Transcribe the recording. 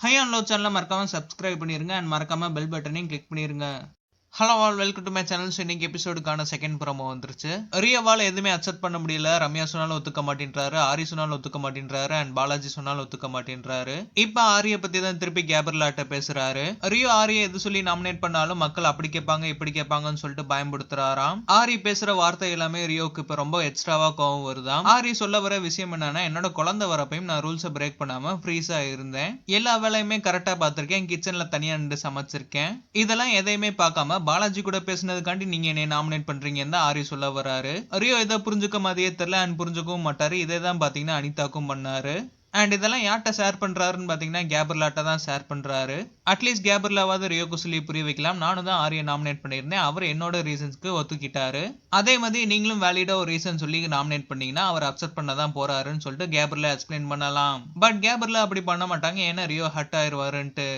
High and low சேனலை மறக்காம subscribe பண்ணிருங்க அண்ட் மறக்காம பெல் பட்டனையும் கிளிக் பண்ணிருங்க. Hello all, welcome to my channel. இன்னைக்கு எபிசோடுக்கான செகண்ட் ப்ரோமோ வந்துருச்சு. ரியோவால எதுவுமே அக்செப்ட் பண்ண முடியல. ரம்யா சொன்னாலும் ஒத்துக்க மாட்டேன்றாரு, ஆரி சொன்னாலும் ஒத்துக்க மாட்டேன்றாரு, அண்ட் பாலாஜி சொன்னாலும் ஒத்துக்க மாட்டேன்றாரு. இப்ப ஆரிய பத்தி தான் திருப்பி கேப்ரியலாட்ட பேசுறாரு. ரியோ ஆரிய எது சொல்லி நாமினேட் பண்ணாலும் மக்கள் அப்படி கேட்பாங்க இப்படி கேட்பாங்கன்னு சொல்லிட்டு பயன்படுத்துறாராம். ஆரி பேசுற வார்த்தை எல்லாமே ரியோக்கு இப்ப ரொம்ப எக்ஸ்ட்ராவா கோவம் வருதாம். ஆரி சொல்ல வர விஷயம் என்னன்னா, என்னோட குழந்தை வரப்பையும் நான் ரூல்ஸை பிரேக் பண்ணாம ஃப்ரீஸா இருந்தேன். எல்லா வேலையுமே கரெக்டா பார்த்திருக்கேன். கிச்சன்ல தனியா நின்று சமைச்சிருக்கேன். இதெல்லாம் எதையுமே பார்க்காம பாலாஜி கூட பேசினதுக்காண்டி நீங்க என்னை நாமினேட் பண்றீங்கன்னு தான் ஆரி சொல்ல வராரு. ரியோ இதை புரிஞ்சுக்க மாதிரியே தெரியல அண்ட் புரிஞ்சுக்கவும் மாட்டாரு. இதே தான் பாத்தீங்கன்னா அனிதாக்கும் பண்ணாரு. அண்ட் இதெல்லாம் யார்கிட்ட ஷேர் பண்றாருன்னு பாத்தீங்கன்னா கேப்ரியலாட்ட தான் ஷேர் பண்றாரு. அட்லீஸ்ட் கேப்ரியலாவது ரியோக்கு சொல்லி புரிய வைக்கலாம். நானும் தான் ஆரியை நாமினேட் பண்ணியிருந்தேன், அவர் என்னோட ரீசன்ஸ்க்கு ஒத்துக்கிட்டாரு. அதே மாதிரி நீங்களும் வேலிடா ஒரு ரீசன் சொல்லி நாமினேட் பண்ணீங்கன்னா அவர் அக்செப்ட் பண்ண தான் போறாருன்னு சொல்லிட்டு கேப்ரியலா எக்ஸ்பிளைன் பண்ணலாம். பட் கேப்ரியலா அப்படி பண்ண மாட்டாங்க, ஏன்னா ரியோ ஹர்ட் ஆயிருவாருன்ட்டு.